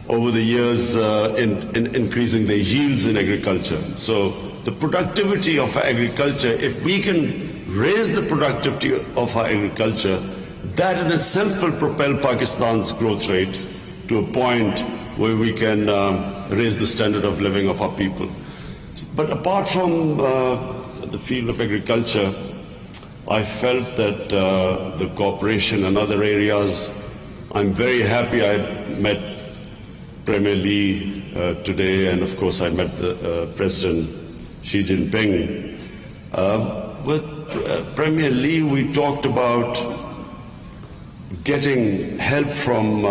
over the years in increasing their yields in agriculture. So the productivity of our agriculture, if we can raise the productivity of our agriculture, that in itself will propel Pakistan's growth rate to a point where we can raise the standard of living of our people. But apart from the field of agriculture, I felt that the cooperation in other areas, I'm very happy I met Premier Lee today, and of course I met the President Xi Jinping. With Premier Lee, we talked about getting help from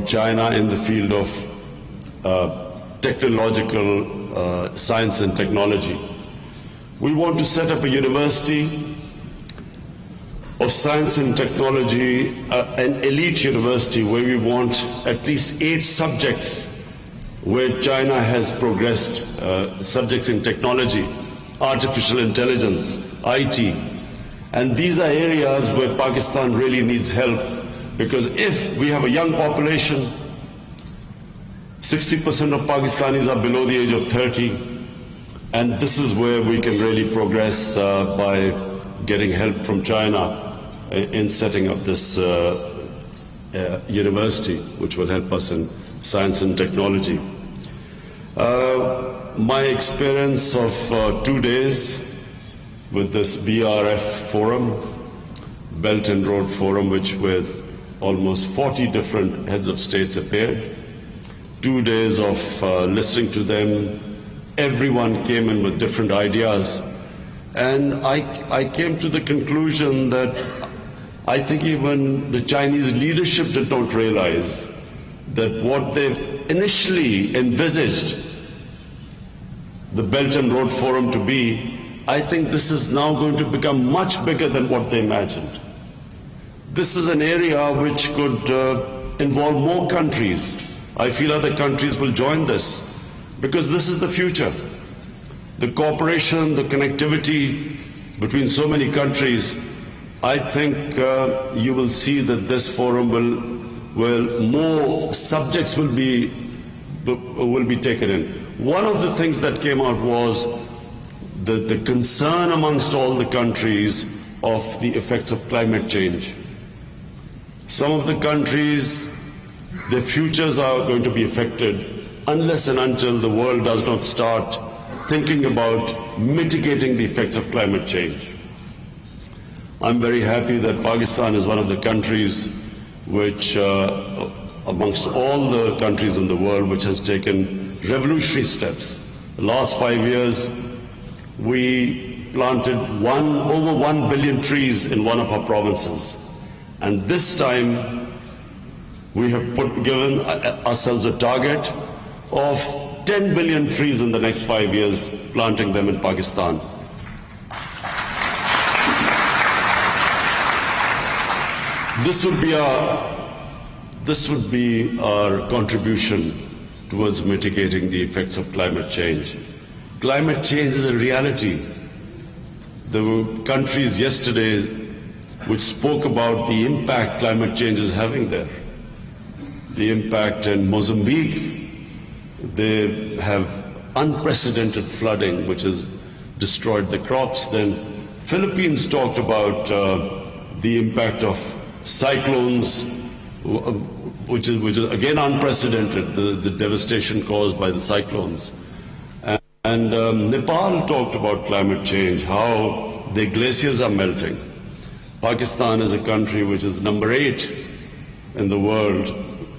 China in the field of technological science and technology. We want to set up a university of science and technology, an elite university where we want at least 8 subjects where China has progressed, subjects in technology, artificial intelligence, IT. And these are areas where Pakistan really needs help, because if we have a young population, 60% of Pakistanis are below the age of 30, and this is where we can really progress by getting help from China in setting up this university, which will help us in science and technology. My experience of 2 days with this BRF forum, Belt and Road Forum, which with almost 40 different heads of states appeared, 2 days of listening to them. Everyone came in with different ideas, and I came to the conclusion that I think even the Chinese leadership did not realize that what they initially envisaged the Belt and Road Forum to be, I think this is now going to become much bigger than what they imagined. This is an area which could involve more countries. I feel other countries will join this, because this is the future. The cooperation, the connectivity between so many countries, I think you will see that this forum will more subjects will be taken in. One of the things that came out was the concern amongst all the countries of the effects of climate change. Some of the countries, their futures are going to be affected unless and until the world does not start thinking about mitigating the effects of climate change. I'm very happy that Pakistan is one of the countries which, amongst all the countries in the world, which has taken revolutionary steps. The last 5 years, we planted over 1 billion trees in one of our provinces. And this time, we have given ourselves a target of 10 billion trees in the next 5 years, planting them in Pakistan. This would be our contribution towards mitigating the effects of climate change. Climate change is a reality. There were countries yesterday which spoke about the impact climate change is having there. The impact in Mozambique, they have unprecedented flooding which has destroyed the crops. Then Philippines talked about the impact of cyclones, which is again unprecedented, the devastation caused by the cyclones. And Nepal talked about climate change, how the glaciers are melting. Pakistan is a country which is number 8 in the world,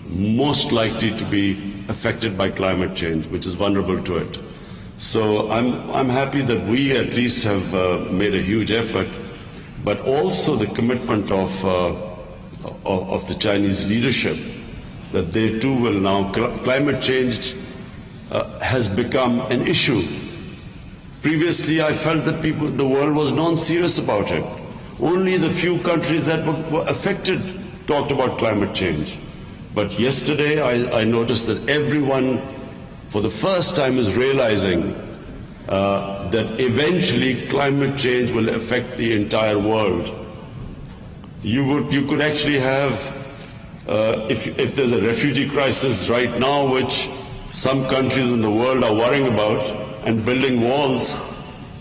most likely to be affected by climate change, which is vulnerable to it. So I'm happy that we at least have made a huge effort, but also the commitment of the Chinese leadership, that they too will now, climate change has become an issue. Previously I felt that the world was non-serious about it. Only the few countries that were affected talked about climate change. But yesterday I noticed that everyone for the first time is realizing that eventually climate change will affect the entire world. You could actually have if there's a refugee crisis right now, which some countries in the world are worrying about and building walls,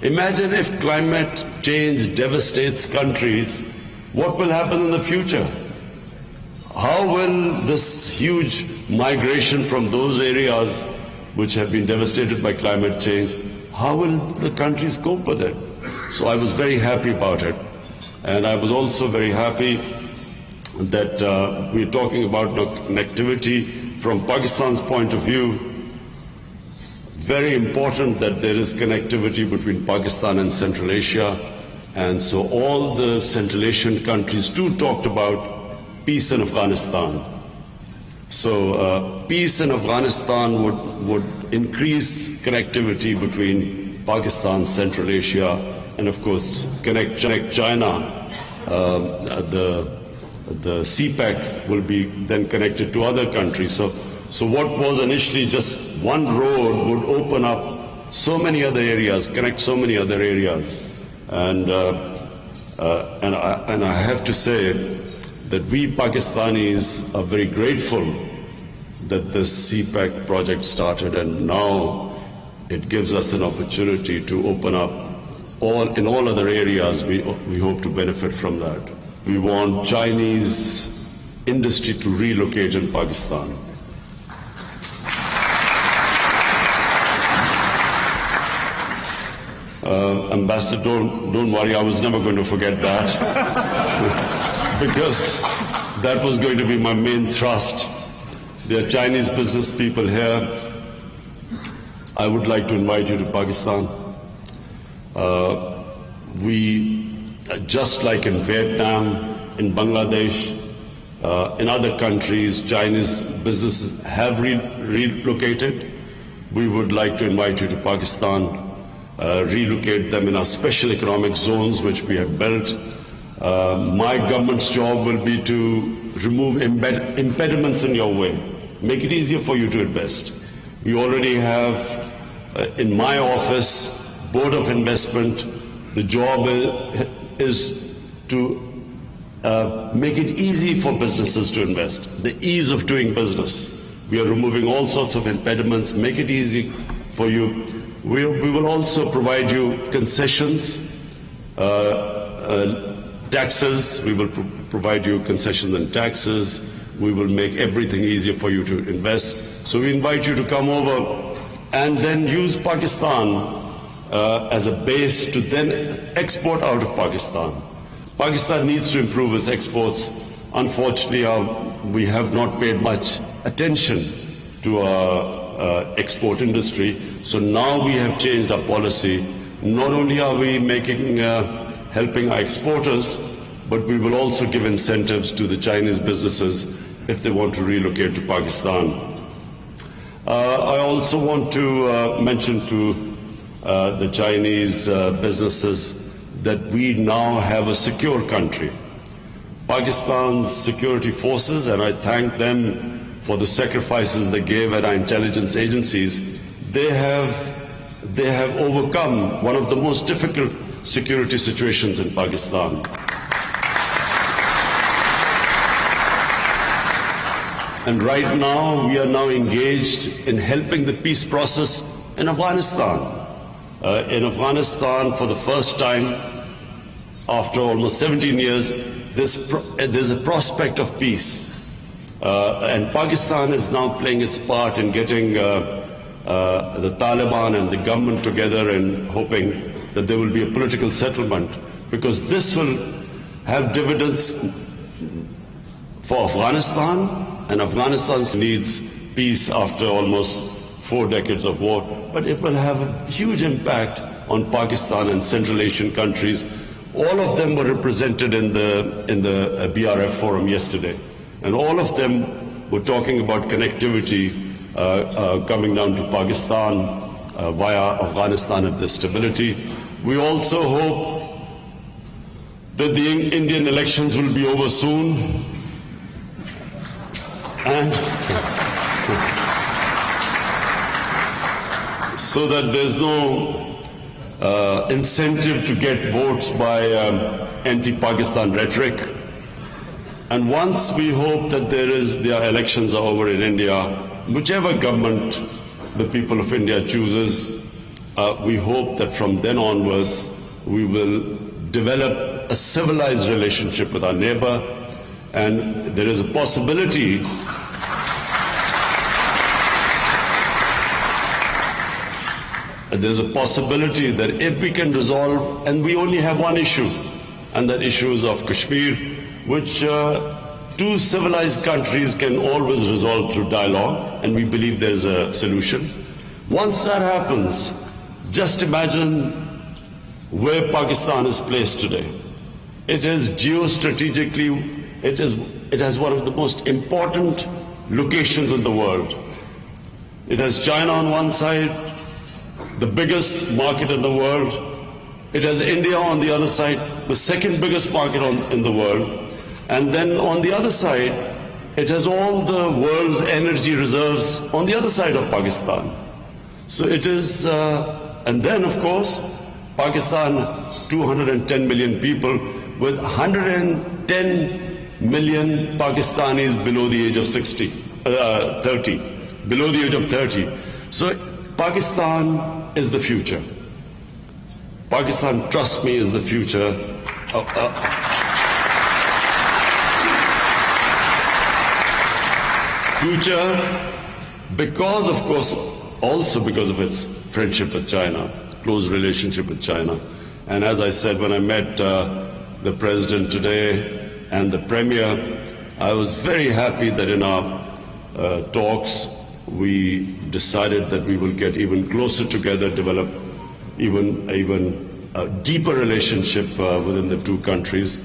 imagine if climate change devastates countries, what will happen in the future? How will this huge migration from those areas which have been devastated by climate change, how will the countries cope with it? So I was very happy about it. And I was also very happy that we're talking about connectivity from Pakistan's point of view. Very important that there is connectivity between Pakistan and Central Asia. And so all the Central Asian countries too talked about peace in Afghanistan. So peace in Afghanistan would increase connectivity between Pakistan, Central Asia, and of course connect China. The CPEC will be then connected to other countries. So what was initially just one road would open up so many other areas, connect so many other areas. And I have to say that we Pakistanis are very grateful that this CPEC project started, and now it gives us an opportunity to open up in all other areas. We hope to benefit from that. We want Chinese industry to relocate in Pakistan. Ambassador, don't worry, I was never going to forget that because that was going to be my main thrust. There are Chinese business people here. I would like to invite you to Pakistan. Just like in Vietnam, in Bangladesh, in other countries, Chinese businesses have relocated. We would like to invite you to Pakistan. Relocate them in our special economic zones which we have built. My government's job will be to remove impediments in your way, make it easier for you to invest. We already have in my office, Board of Investment, the job is to make it easy for businesses to invest, the ease of doing business. We are removing all sorts of impediments, make it easy for you. We will also provide you concessions, taxes. We will provide you concessions and taxes. We will make everything easier for you to invest. So we invite you to come over and then use Pakistan as a base to then export out of Pakistan. Pakistan needs to improve its exports. Unfortunately, we have not paid much attention to our export industry. So now we have changed our policy. Not only are we helping our exporters, but we will also give incentives to the Chinese businesses if they want to relocate to Pakistan. I also want to mention to the Chinese businesses that we now have a secure country. Pakistan's security forces, and I thank them for the sacrifices they gave at our intelligence agencies, they have overcome one of the most difficult security situations in Pakistan. And right now, we are now engaged in helping the peace process in Afghanistan. In Afghanistan, for the first time, after almost 17 years, there's a prospect of peace. And Pakistan is now playing its part in getting the Taliban and the government together and hoping that there will be a political settlement, because this will have dividends for Afghanistan, and Afghanistan needs peace after almost 4 decades of war, but it will have a huge impact on Pakistan and Central Asian countries. All of them were represented in the BRF forum yesterday, and all of them were talking about connectivity coming down to Pakistan via Afghanistan and the stability. We also hope that the Indian elections will be over soon, and so that there's no incentive to get votes by anti-Pakistan rhetoric. And once we hope that their elections are over in India, whichever government the people of India chooses, we hope that from then onwards we will develop a civilized relationship with our neighbor, and there is a possibility that if we can resolve, and we only have one issue, and that issue is of Kashmir, which two civilized countries can always resolve through dialogue, and we believe there is a solution. Once that happens, just imagine where Pakistan is placed today. It is geostrategically, it has one of the most important locations in the world. It has China on one side, the biggest market in the world. It has India on the other side, the second biggest market in the world. And then on the other side, it has all the world's energy reserves on the other side of Pakistan. So it is, and then of course, Pakistan, 210 million people, with 110 million Pakistanis below the age of 30, below the age of 30. So Pakistan is the future. Pakistan, trust me, is the future. Future, because of course, also because of its friendship with China, close relationship with China. And as I said, when I met the President today and the Premier, I was very happy that in our talks we decided that we will get even closer together, develop even a deeper relationship within the two countries.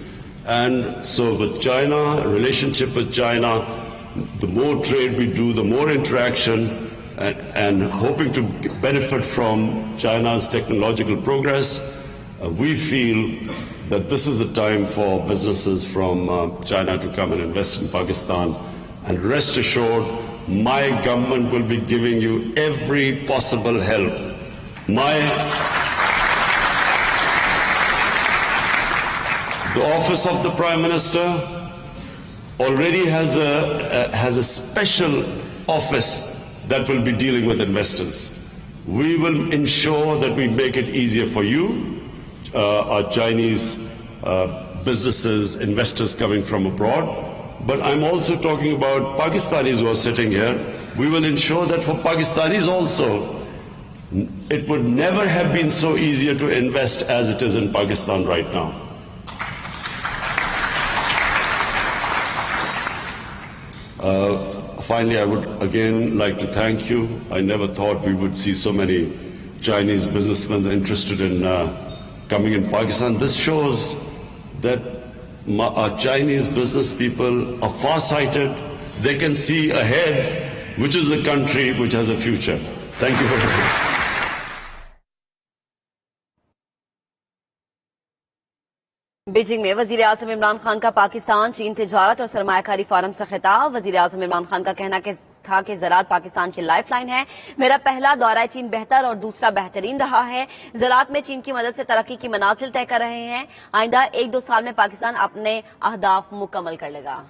And so with China, relationship with China, the more trade we do, the more interaction, and hoping to benefit from China's technological progress, we feel that this is the time for businesses from China to come and invest in Pakistan. And rest assured, my government will be giving you every possible help. The Office of the Prime Minister already has a special office that will be dealing with investors. We will ensure that we make it easier for you, our Chinese businesses, investors coming from abroad. But I'm also talking about Pakistanis who are sitting here. We will ensure that for Pakistanis also, it would never have been so easier to invest as it is in Pakistan right now. Finally, I would again like to thank you. I never thought we would see so many Chinese businessmen interested in coming in Pakistan. This shows that our Chinese business people are far-sighted. They can see ahead, which is a country which has a future. Thank you very much. Beijing में वजीर आजम इमरान खान का पाकिस्तान चीन तिजारत और सरमायाकारी forum से खिताब। वजीर आजम इमरान खान का कहना था कि ज़राअत पाकिस्तान की लाइफलाइन है। मेरा पहला दौरा चीन बेहतर और दूसरा बेहतरीन रहा है। ज़राअत में चीन की मदद से तरक्की की मनाजिल तय कर रहे हैं। आइंदा 1-2 साल में पाकिस्तान अपने अहदाफ मुकम्मल कर लेगा।